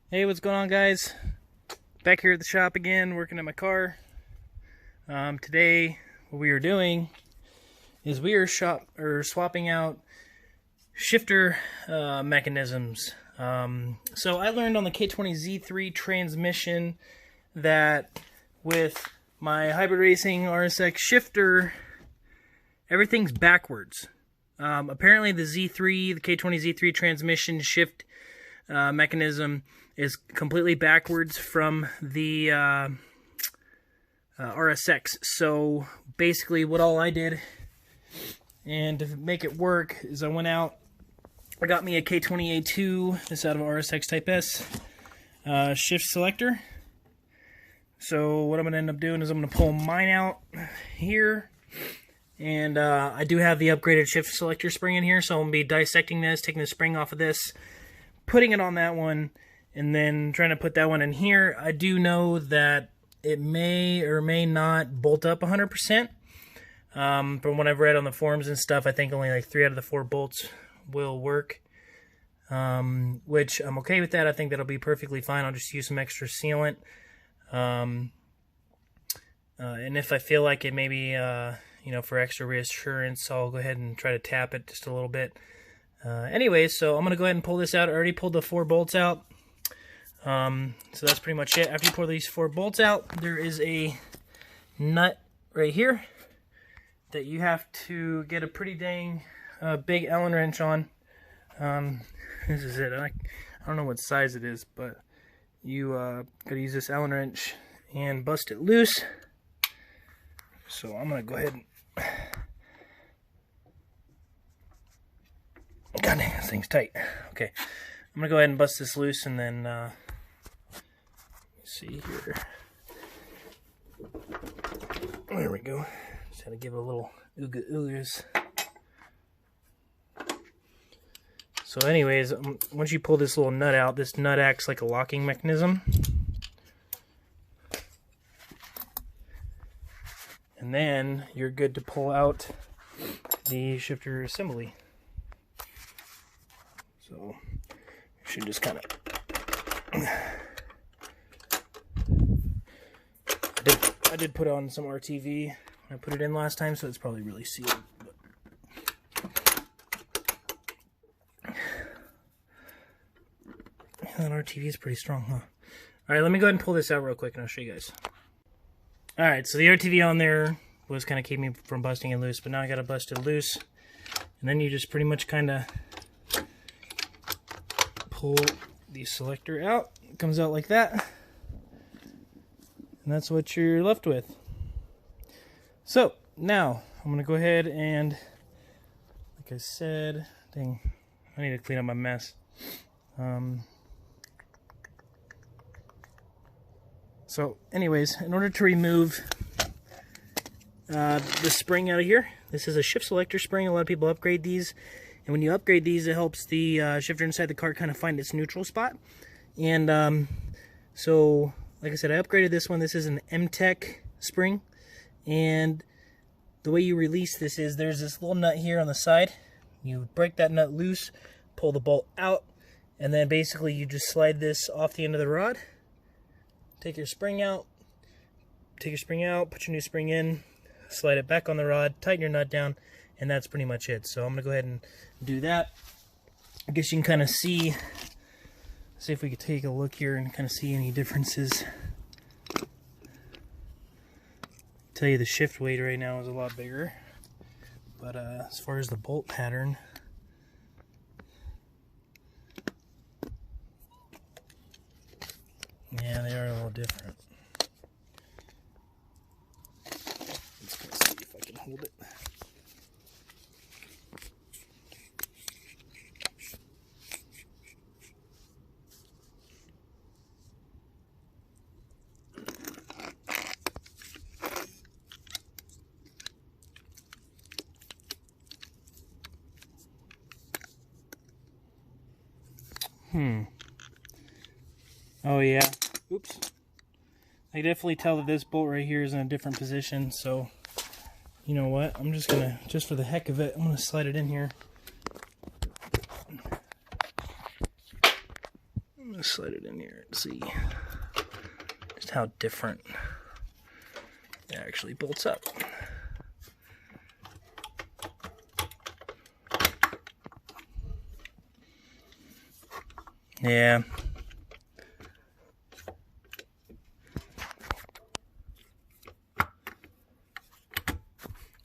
Hey, what's going on, guys? Back here at the shop again, working at my car. Today, what we are doing is we are swapping out shifter mechanisms. So I learned on the K20Z3 transmission that with my hybrid racing RSX shifter, everything's backwards. Apparently, the K20Z3 transmission shift mechanism is completely backwards from the RSX. So basically what all I did, and to make it work, is I went out, I got me a K20A2, this out of RSX Type S, shift selector. So what I'm going to end up doing is I'm going to pull mine out here, and I do have the upgraded shift selector spring in here, so I'm going to be dissecting this, taking the spring off of this, putting it on that one, and then trying to put that one in here. I do know that it may or may not bolt up 100%. From what I've read on the forums and stuff, I think only like 3 out of the 4 bolts will work, which I'm okay with that. I think that'll be perfectly fine. I'll just use some extra sealant. And if I feel like it maybe, for extra reassurance, I'll go ahead and try to tap it just a little bit. Anyways, so I'm going to go ahead and pull this out. I already pulled the 4 bolts out. So that's pretty much it. After you pour these 4 bolts out, there is a nut right here that you have to get a pretty dang big Allen wrench on. This is it. I don't know what size it is, but you gotta use this Allen wrench and bust it loose. So I'm going to go ahead and... God dang, this thing's tight. Okay, I'm gonna go ahead and bust this loose, and then let's see here. There we go. Just had to give it a little ooga-oogas. So anyways, once you pull this little nut out, this nut acts like a locking mechanism. And then you're good to pull out the shifter assembly. So you should just kind of... I did put on some RTV when I put it in last time, so it's probably really sealed. But... that RTV is pretty strong, huh? Alright, let me go ahead and pull this out real quick and I'll show you guys. Alright, so the RTV on there was kind of keeping me from busting it loose, but now I got to bust it loose. And then you just pretty much kind of pull the selector out. It comes out like that. And that's what you're left with. So, now, I'm going to go ahead and, like I said, dang, I need to clean up my mess. So, anyways, in order to remove the spring out of here, this is a shift selector spring. A lot of people upgrade these. And when you upgrade these, it helps the shifter inside the car kind of find its neutral spot. And so, like I said, I upgraded this one. This is an M-Tech spring. And the way you release this is there's this little nut here on the side. You break that nut loose, pull the bolt out, and then basically you just slide this off the end of the rod. Take your spring out, put your new spring in, slide it back on the rod, tighten your nut down, and that's pretty much it. So I'm going to go ahead and do that. I guess you can kind of see if we could take a look here and kind of see any differences. Tell you the shift weight right now is a lot bigger, but as far as the bolt pattern, yeah, they are a little different. Let's kind of see if I can hold it. Oh yeah. Oops. I can definitely tell that this bolt right here is in a different position, so you know what? I'm just gonna, just for the heck of it, I'm gonna slide it in here. slide it in here and see just how different it actually bolts up. Yeah.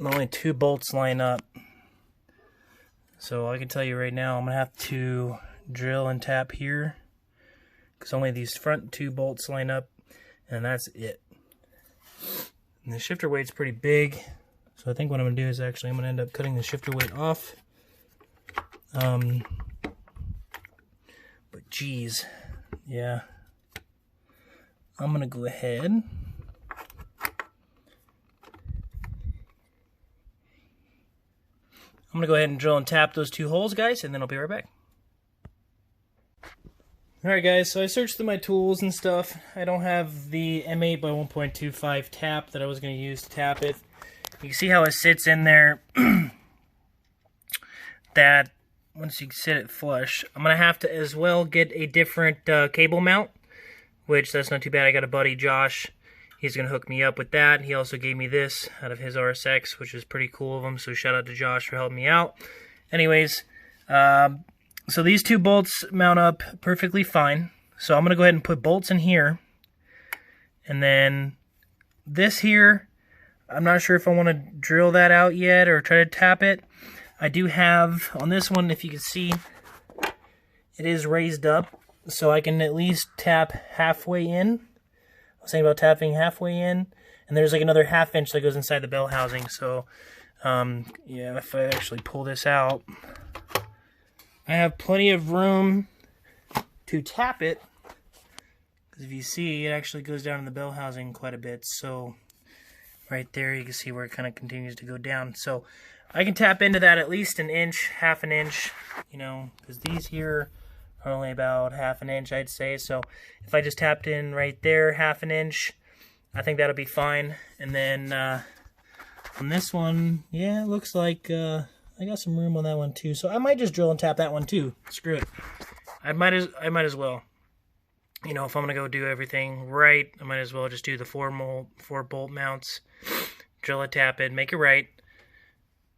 Only 2 bolts line up. So I can tell you right now, I'm going to have to drill and tap here, because only these front 2 bolts line up, and that's it. And the shifter weight's pretty big, so I think what I'm going to do is actually I'm going to end up cutting the shifter weight off. But geez, yeah, I'm going to go ahead and drill and tap those 2 holes, guys, and then I'll be right back. Alright guys, so I searched through my tools and stuff. I don't have the M8 by 1.25 tap that I was going to use to tap it. You can see how it sits in there. That once you sit it flush, I'm going to have to as well get a different cable mount, which that's not too bad. I got a buddy, Josh. He's going to hook me up with that. He also gave me this out of his RSX, which is pretty cool of him, so shout out to Josh for helping me out. Anyways, so these 2 bolts mount up perfectly fine. So I'm going to go ahead and put bolts in here. And then this here, I'm not sure if I want to drill that out yet or try to tap it. I do have, on this one, if you can see, it is raised up, so I can at least tap halfway in. I was thinking about tapping halfway in, and there's like another 1/2 inch that goes inside the bell housing. So, yeah, if I actually pull this out, I have plenty of room to tap it. Because if you see, it actually goes down in the bell housing quite a bit. So, right there, you can see where it kind of continues to go down. So, I can tap into that at least 1 inch, 1/2 inch, you know, because these here are only about 1/2 inch, I'd say. So if I just tapped in right there 1/2 inch, I think that'll be fine. And then on this one, yeah, it looks like I got some room on that one too. So I might just drill and tap that one too. Screw it. I might as well. You know, if I'm gonna go do everything right, I might as well just do the 4 bolt mounts, drill it, tap it, make it right.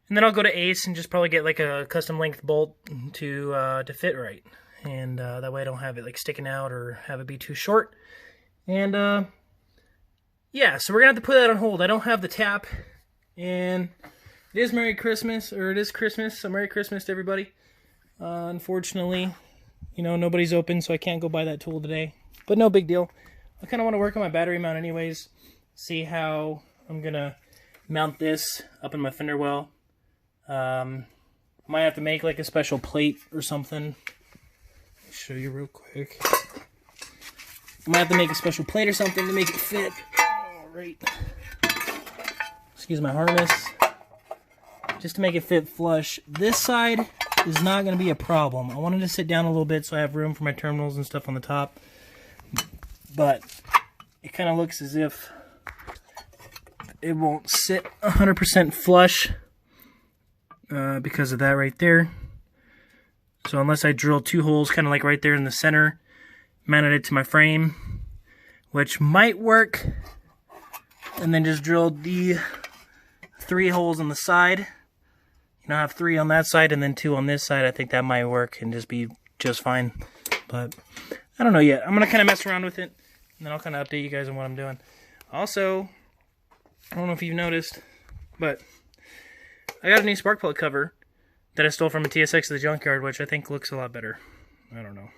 And then I'll go to Ace and just probably get like a custom length bolt to fit right. And that way I don't have it like sticking out or have it be too short. And yeah, so we're gonna have to put that on hold. I don't have the tap, and it is Merry Christmas, or it is Christmas, so Merry Christmas to everybody. Unfortunately, you know, nobody's open, so I can't go buy that tool today, but no big deal. I kind of want to work on my battery mount anyways, see how I'm gonna mount this up in my fender well. Might have to make like a special plate or something. Show you real quick. I might have to make a special plate or something to make it fit. Alright. Excuse my harness. Just to make it fit flush. This side is not going to be a problem. I wanted to sit down a little bit so I have room for my terminals and stuff on the top. But it kind of looks as if it won't sit 100% flush because of that right there. So unless I drill 2 holes kind of like right there in the center, mounted it to my frame, which might work, and then just drilled the 3 holes on the side. You know, I have 3 on that side and then 2 on this side. I think that might work and just be just fine. But I don't know yet. I'm going to kind of mess around with it, and then I'll kind of update you guys on what I'm doing. Also, I don't know if you've noticed, but I got a new spark plug cover that I stole from a TSX at the junkyard, which I think looks a lot better. I don't know.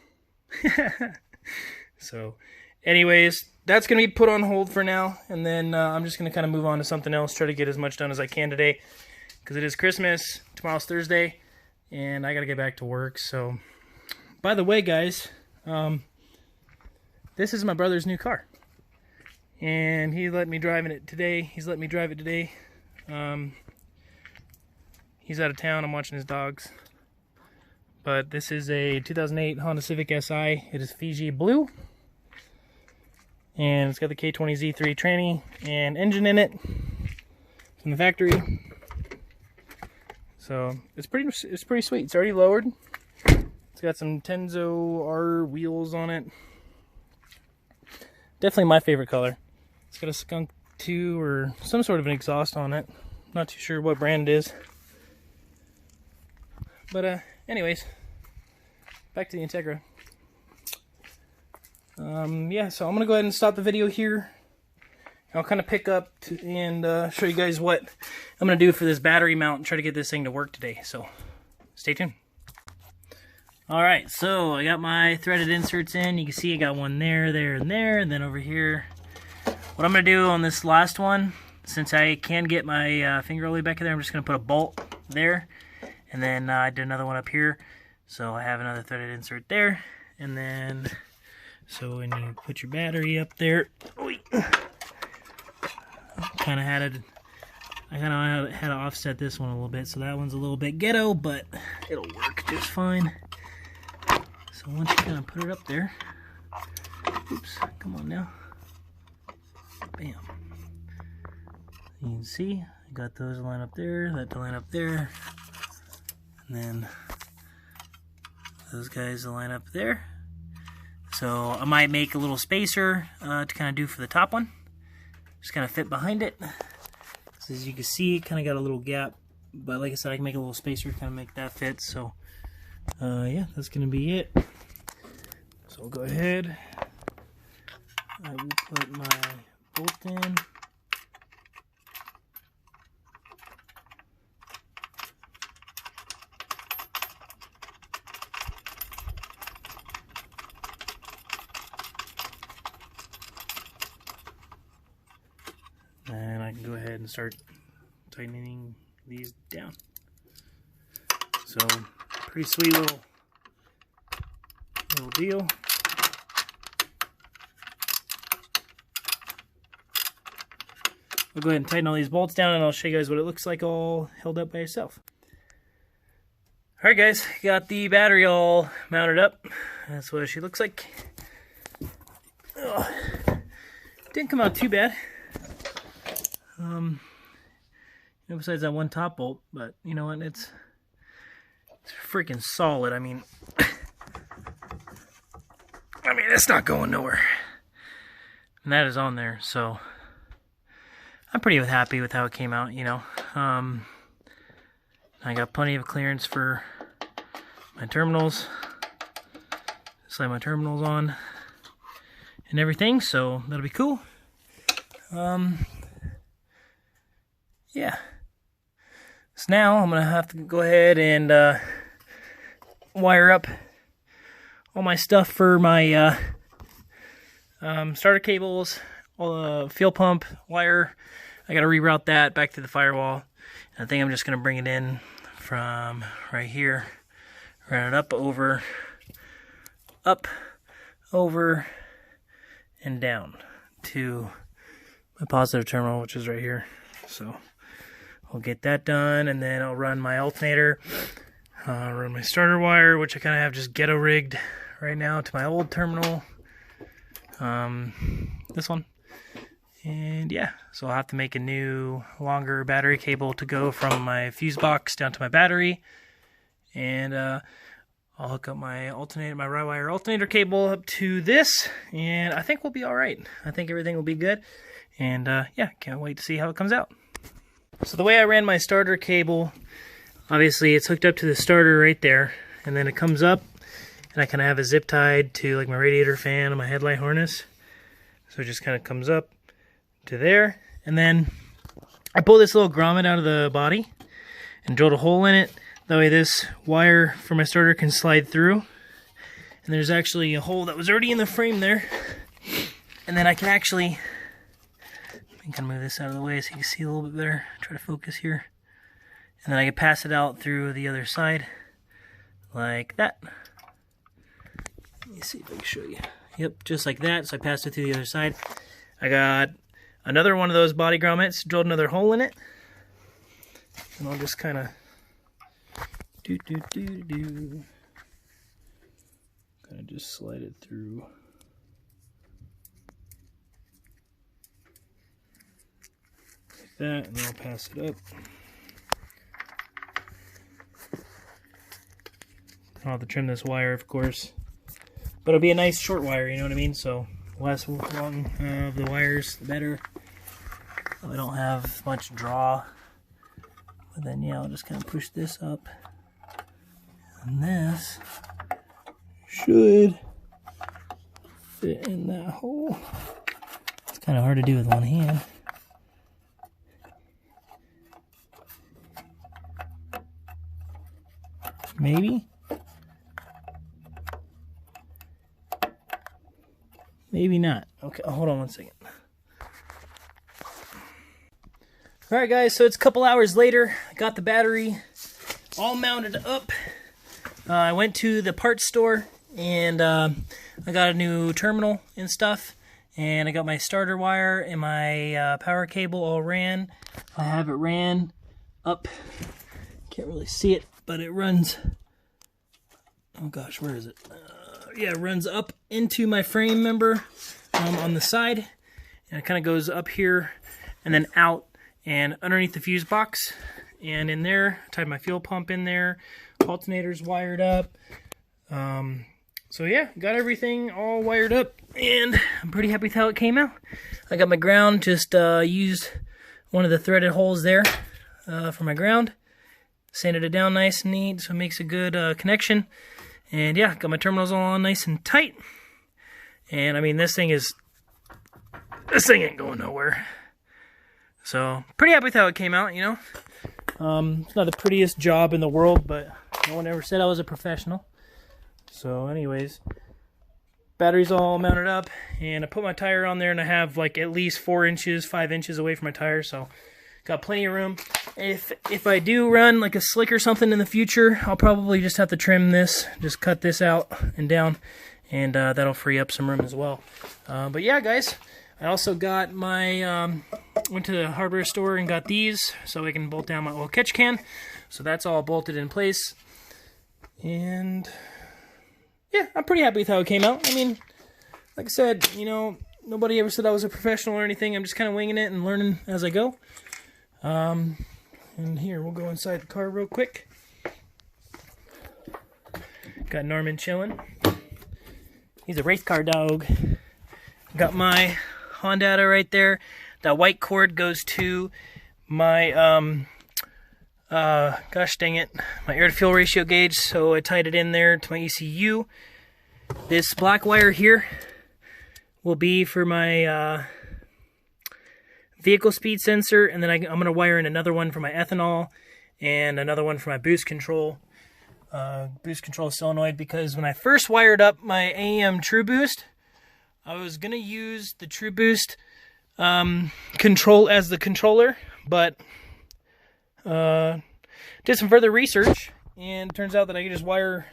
So, anyways, that's going to be put on hold for now, and then I'm just going to kind of move on to something else, try to get as much done as I can today, because it is Christmas, tomorrow's Thursday, and I got to get back to work. So, by the way, guys, this is my brother's new car, and he let me drive in it today. He's let me drive it today. He's out of town. I'm watching his dogs. But this is a 2008 Honda Civic Si. It is Fiji blue. And it's got the K20Z3 tranny and engine in it from the factory. So it's pretty sweet. It's already lowered. It's got some Tenzo R wheels on it. Definitely my favorite color. It's got a skunk 2 or some sort of an exhaust on it. Not too sure what brand it is. But anyways, back to the Integra. Yeah, so I'm gonna go ahead and stop the video here. I'll kind of pick up and show you guys what I'm gonna do for this battery mount and try to get this thing to work today. So stay tuned. Alright, so I got my threaded inserts in. You can see I got one there, there, and there, and then over here. What I'm going to do on this last one, since I can get my finger all the way back in there, I'm just going to put a bolt there. And then I did another one up here. So I have another threaded insert there. And then, so when you put your battery up there, I kind of had to offset this one a little bit. So that one's a little bit ghetto, but it'll work just fine. So once you kind of put it up there, oops, come on now, bam. You can see, I got those to line up there, that to line up there, and then those guys to line up there. So I might make a little spacer to kind of do for the top one, just kind of fit behind it. So as you can see, it kind of got a little gap, but like I said, I can make a little spacer to kind of make that fit. So yeah, that's going to be it. So I'll go ahead, I will put my bolt in. And I can go ahead and start tightening these down. So pretty sweet little deal. I'll go ahead and tighten all these bolts down and I'll show you guys what it looks like all held up by itself. Alright guys, got the battery all mounted up. That's what she looks like. Didn't come out too bad. Besides that one top bolt, but you know what, it's freaking solid. I mean it's not going nowhere. And that is on there, so I'm pretty happy with how it came out, you know. I got plenty of clearance for my terminals. Slide my terminals on and everything, so that'll be cool. Yeah. So now I'm gonna have to go ahead and wire up all my stuff for my starter cables, fuel pump wire. I gotta reroute that back to the firewall. And I think I'm just gonna bring it in from right here, run it up, over, and down to my positive terminal, which is right here. So I'll get that done, and then I'll run my alternator, run my starter wire, which I kind of have just ghetto rigged right now, to my old terminal, this one. And yeah, so I'll have to make a new longer battery cable to go from my fuse box down to my battery. And I'll hook up my alternator, my Rywire alternator cable up to this, and I think we'll be all right. I think everything will be good. And yeah, can't wait to see how it comes out. So the way I ran my starter cable, obviously it's hooked up to the starter right there, and then it comes up, and I kind of have a zip tied to like my radiator fan and my headlight harness. So it just kind of comes up to there, and then I pull this little grommet out of the body and drilled a hole in it. That way this wire for my starter can slide through. And there's actually a hole that was already in the frame there. And then I can actually, I can move this out of the way so you can see a little bit better. Try to focus here. And then I can pass it out through the other side like that. Let me see if I can show you. Yep, just like that. So I passed it through the other side. I got another one of those body grommets, drilled another hole in it. And I'll just kind of kind of just slide it through. Like that, and then I'll pass it up. I'll have to trim this wire, of course. But it'll be a nice short wire, you know what I mean? So less long of the wires, the better. I don't have much draw. But then, yeah, I'll just kind of push this up. And this should fit in that hole. It's kind of hard to do with one hand. Maybe. Maybe not. Okay, hold on one second. Alright guys, so it's a couple hours later. I got the battery all mounted up. I went to the parts store and I got a new terminal and stuff. And I got my starter wire and my power cable all ran. I have it ran up. Can't really see it, but it runs. Oh gosh, where is it? Yeah, it runs up into my frame member on the side. And it kind of goes up here and then out and underneath the fuse box. And in there, I tied my fuel pump in there. Alternator's wired up. So yeah, got everything all wired up, and I'm pretty happy with how it came out. I got my ground, just used one of the threaded holes there for my ground. Sanded it down nice and neat, so it makes a good connection. And yeah, got my terminals all nice and tight. And I mean, this thing ain't going nowhere. So pretty happy with how it came out, you know. It's not the prettiest job in the world, but no one ever said I was a professional. So anyways, battery's all mounted up, and I put my tire on there, and I have like at least 4 inches, 5 inches away from my tire, so got plenty of room. If I do run like a slick or something in the future, I'll probably just have to trim this, just cut this out and down, and that'll free up some room as well. But yeah, guys, I also got my, went to the hardware store and got these so I can bolt down my oil catch can. So that's all bolted in place. And yeah, I'm pretty happy with how it came out. I mean, like I said, you know, nobody ever said I was a professional or anything. I'm just kind of winging it and learning as I go. And here, we'll go inside the car real quick. Got Norman chilling. He's a race car dog. Got my Honda right there. That white cord goes to my, gosh dang it, my air to fuel ratio gauge, so I tied it in there to my ECU. This black wire here will be for my vehicle speed sensor, and then I'm going to wire in another one for my ethanol and another one for my boost control solenoid, because when I first wired up my AM True Boost, I was going to use the True Boost control as the controller, but did some further research, and it turns out that I can just wire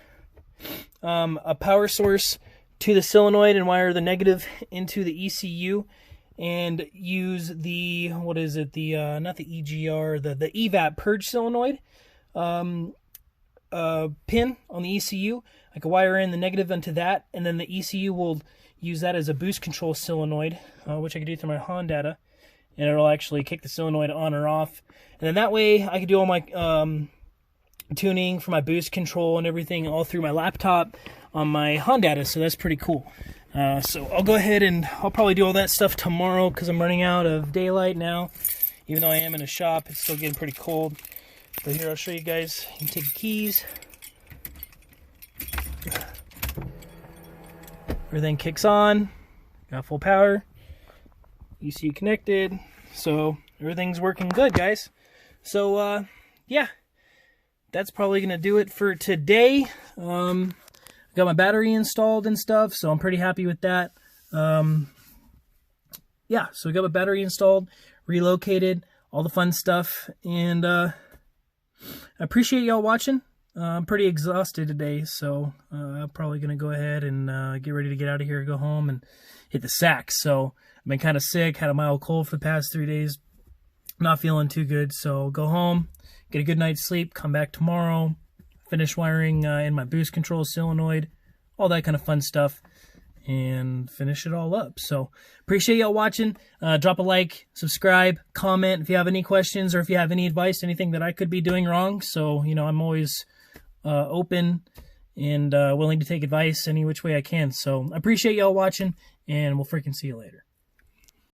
a power source to the solenoid and wire the negative into the ECU and use the, what is it, the not the EGR, the evap purge solenoid pin on the ECU. I can wire in the negative into that, and then the ECU will use that as a boost control solenoid, which I can do through my Honda, and it'll actually kick the solenoid on or off. And then that way I can do all my tuning for my boost control and everything all through my laptop on my Honda, so that's pretty cool. So I'll go ahead and I'll probably do all that stuff tomorrow because I'm running out of daylight now. Even though I am in a shop, it's still getting pretty cold. But here, I'll show you guys. You can take the keys. Everything kicks on. Got full power. ECU connected. So everything's working good, guys. So yeah, that's probably gonna do it for today. Got my battery installed and stuff, so I'm pretty happy with that. Yeah, so we got my battery installed, relocated, all the fun stuff, and I appreciate y'all watching. I'm pretty exhausted today, so I'm probably going to go ahead and get ready to get out of here, go home, and hit the sack. So I've been kind of sick, had a mild cold for the past 3 days, not feeling too good, so go home, get a good night's sleep, come back tomorrow, finish wiring in my boost control solenoid, all that kind of fun stuff, and finish it all up. So appreciate y'all watching. Drop a like, subscribe, comment if you have any questions, or if you have any advice, anything that I could be doing wrong. So, you know, I'm always open and willing to take advice any which way I can. So I appreciate y'all watching, and we'll freaking see you later.